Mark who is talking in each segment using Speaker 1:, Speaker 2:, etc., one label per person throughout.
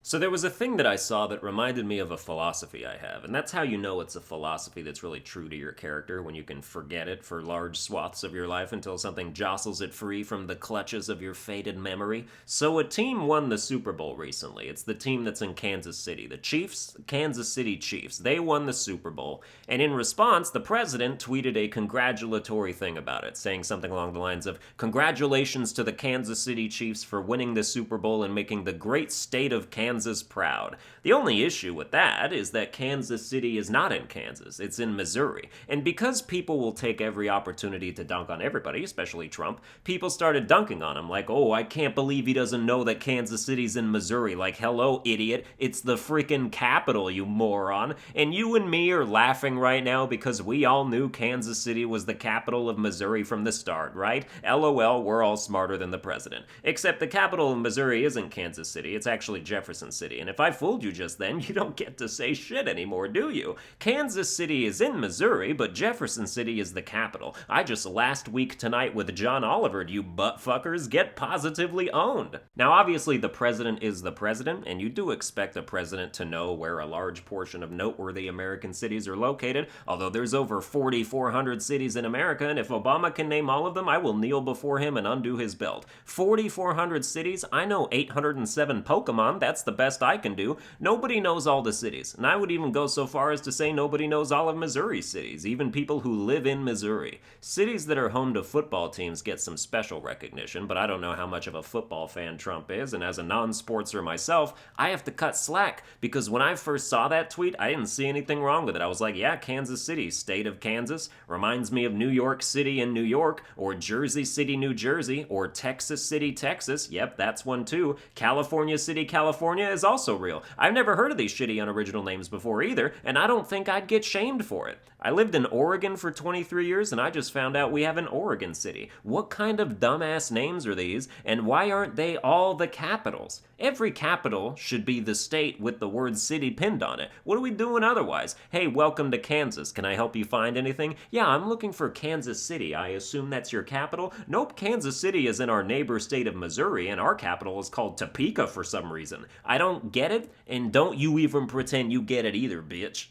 Speaker 1: So there was a thing that I saw that reminded me of a philosophy I have, and that's how you know it's a philosophy that's really true to your character when you can forget it for large swaths of your life until something jostles it free from the clutches of your faded memory. So a team won the Super Bowl recently. It's the team that's in Kansas City. The Chiefs, Kansas City Chiefs. They won the Super Bowl, and in response, the president tweeted a congratulatory thing about it, saying something along the lines of, "Congratulations to the Kansas City Chiefs for winning the Super Bowl and making the great state of Kansas proud." The only issue with that is that Kansas City is not in Kansas, it's in Missouri. And because people will take every opportunity to dunk on everybody, especially Trump, people started dunking on him like, "Oh, I can't believe he doesn't know that Kansas City's in Missouri." Like, hello, idiot, it's the freaking capital, you moron. And you and me are laughing right now because we all knew Kansas City was the capital of Missouri from the start, right? LOL, we're all smarter than the president. Except the capital of Missouri isn't Kansas City, it's actually Jefferson City, and if I fooled you just then, you don't get to say shit anymore, do you? Kansas City is in Missouri, but Jefferson City is the capital. I just last week tonight with John Oliver, you buttfuckers, get positively owned. Now, obviously, the president is the president, and you do expect a president to know where a large portion of noteworthy American cities are located, although there's over 4,400 cities in America, and if Obama can name all of them, I will kneel before him and undo his belt. 4,400 cities? I know 807 Pokemon, that's the best I can do. Nobody knows all the cities, and I would even go so far as to say nobody knows all of Missouri's cities, even people who live in Missouri. Cities that are home to football teams get some special recognition, but I don't know how much of a football fan Trump is, and as a non-sportser myself, I have to cut slack, because when I first saw that tweet, I didn't see anything wrong with it. I was like, yeah, Kansas City, state of Kansas, reminds me of New York City in New York, or Jersey City, New Jersey, or Texas City, Texas, yep, that's one too. California City, California is also real. I've never heard of these shitty unoriginal names before either, and I don't think I'd get shamed for it. I lived in Oregon for 23 years, and I just found out we have an Oregon City. What kind of dumbass names are these, and why aren't they all the capitals? Every capital should be the state with the word city pinned on it. What are we doing otherwise? Hey, welcome to Kansas. Can I help you find anything? Yeah, I'm looking for Kansas City. I assume that's your capital? Nope, Kansas City is in our neighbor state of Missouri, and our capital is called Topeka for some reason. I don't get it, and don't you even pretend you get it either, bitch.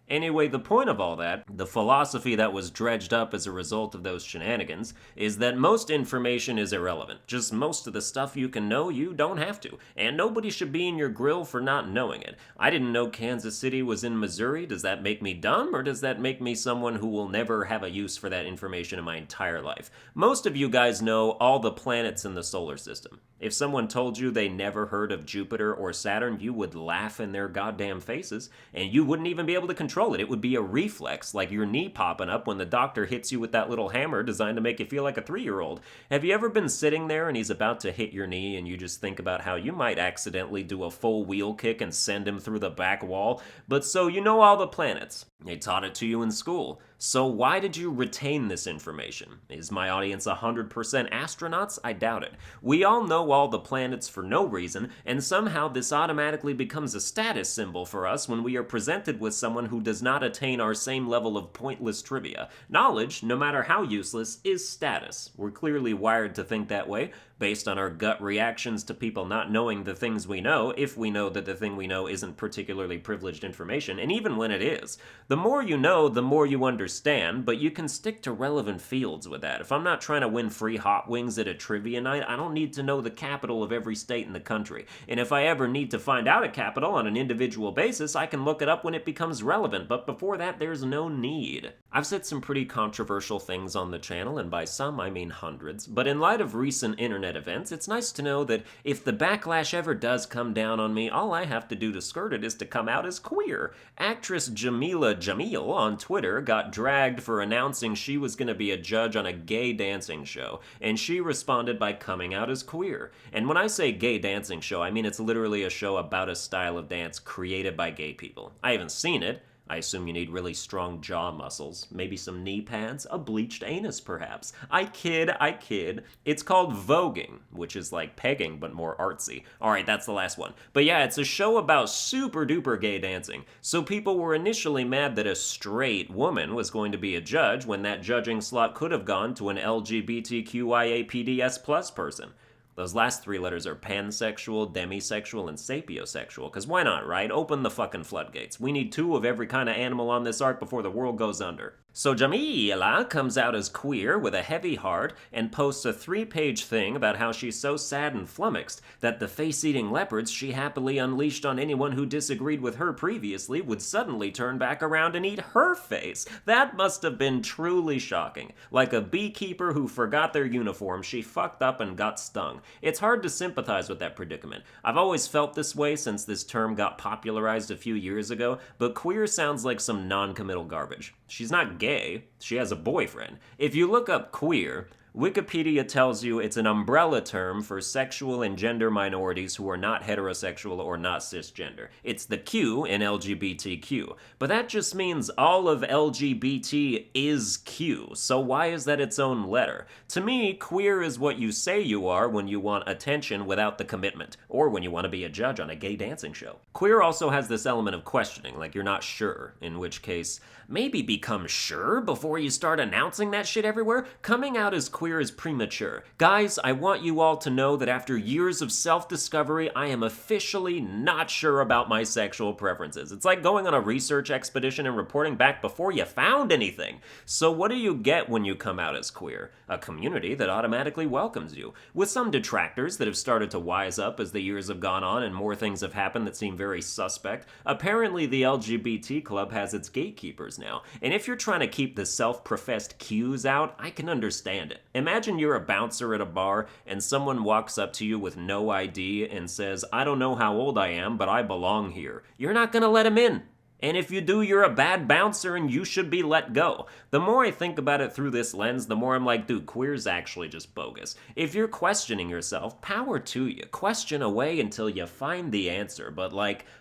Speaker 1: Anyway, the point of all that, the philosophy that was dredged up as a result of those shenanigans, is that most information is irrelevant. Just most of the stuff you can know, you don't have to. And nobody should be in your grill for not knowing it. I didn't know Kansas City was in Missouri. Does that make me dumb, or does that make me someone who will never have a use for that information in my entire life? Most of you guys know all the planets in the solar system. If someone told you they never heard of Jupiter or Saturn, you would laugh in their goddamn faces, and you wouldn't even be able to control it. It would be a reflex, like your knee popping up when the doctor hits you with that little hammer designed to make you feel like a 3-year-old. Have you ever been sitting there and he's about to hit your knee and you just think about how you might accidentally do a full wheel kick and send him through the back wall? But so you know all the planets. They taught it to you in school. So why did you retain this information? Is my audience 100% astronauts? I doubt it. We all know all the planets for no reason, and somehow this automatically becomes a status symbol for us when we are presented with someone who does not attain our same level of pointless trivia. Knowledge, no matter how useless, is status. We're clearly wired to think that way, based on our gut reactions to people not knowing the things we know, if we know that the thing we know isn't particularly privileged information, and even when it is. The more you know, the more you understand, but you can stick to relevant fields with that. If I'm not trying to win free hot wings at a trivia night, I don't need to know the capital of every state in the country. And if I ever need to find out a capital on an individual basis, I can look it up when it becomes relevant, but before that, there's no need. I've said some pretty controversial things on the channel, and by some I mean hundreds, but in light of recent internet events, it's nice to know that if the backlash ever does come down on me, all I have to do to skirt it is to come out as queer. Actress Jamila Jamil on Twitter got dragged for announcing she was going to be a judge on a gay dancing show, and she responded by coming out as queer. And when I say gay dancing show, I mean it's literally a show about a style of dance created by gay people. I haven't seen it. I assume you need really strong jaw muscles, maybe some knee pads, a bleached anus perhaps. I kid. It's called voguing, which is like pegging but more artsy. Alright, that's the last one. But yeah, it's a show about super duper gay dancing. So people were initially mad that a straight woman was going to be a judge when that judging slot could have gone to an LGBTQIAPDS plus person. Those last three letters are pansexual, demisexual, and sapiosexual, because why not, right? Open the fucking floodgates. We need two of every kind of animal on this ark before the world goes under. So Jamila comes out as queer with a heavy heart and posts a 3-page thing about how she's so sad and flummoxed that the face-eating leopards she happily unleashed on anyone who disagreed with her previously would suddenly turn back around and eat her face. That must have been truly shocking. Like a beekeeper who forgot their uniform, she fucked up and got stung. It's hard to sympathize with that predicament. I've always felt this way since this term got popularized a few years ago, but queer sounds like some non-committal garbage. She's not gay, she has a boyfriend. If you look up queer, Wikipedia tells you it's an umbrella term for sexual and gender minorities who are not heterosexual or not cisgender. It's the Q in LGBTQ. But that just means all of LGBT is Q, so why is that its own letter? To me, queer is what you say you are when you want attention without the commitment, or when you want to be a judge on a gay dancing show. Queer also has this element of questioning, like you're not sure, in which case, maybe become sure before you start announcing that shit everywhere. Coming out as queer is premature. Guys, I want you all to know that after years of self-discovery, I am officially not sure about my sexual preferences. It's like going on a research expedition and reporting back before you found anything. So what do you get when you come out as queer? A community that automatically welcomes you, with some detractors that have started to wise up as the years have gone on and more things have happened that seem very suspect. Apparently the LGBT club has its gatekeepers now, and if you're trying to keep the self-professed Qs out, I can understand it. Imagine you're a bouncer at a bar and someone walks up to you with no ID and says, "I don't know how old I am, but I belong here." You're not gonna let him in. And if you do, you're a bad bouncer and you should be let go. The more I think about it through this lens, the more I'm like, dude, queer's actually just bogus. If you're questioning yourself, power to you. Question away until you find the answer, but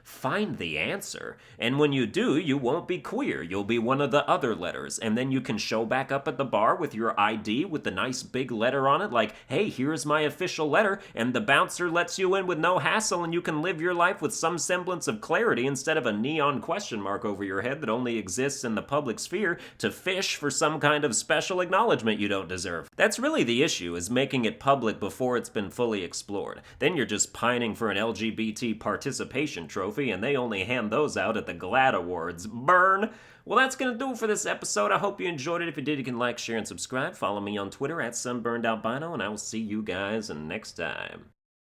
Speaker 1: find the answer. And when you do, you won't be queer. You'll be one of the other letters. And then you can show back up at the bar with your ID with the nice big letter on it, like, hey, here's my official letter, and the bouncer lets you in with no hassle and you can live your life with some semblance of clarity instead of a neon question mark over your head that only exists in the public sphere to fish for some kind of special acknowledgement you don't deserve. That's really the issue, is making it public before it's been fully explored. Then you're just pining for an LGBT participation trophy, and they only hand those out at the GLAAD Awards. Burn! Well, that's going to do it for this episode. I hope you enjoyed it. If you did, you can like, share, and subscribe. Follow me on Twitter at Sunburned Albino, and I will see you guys next time.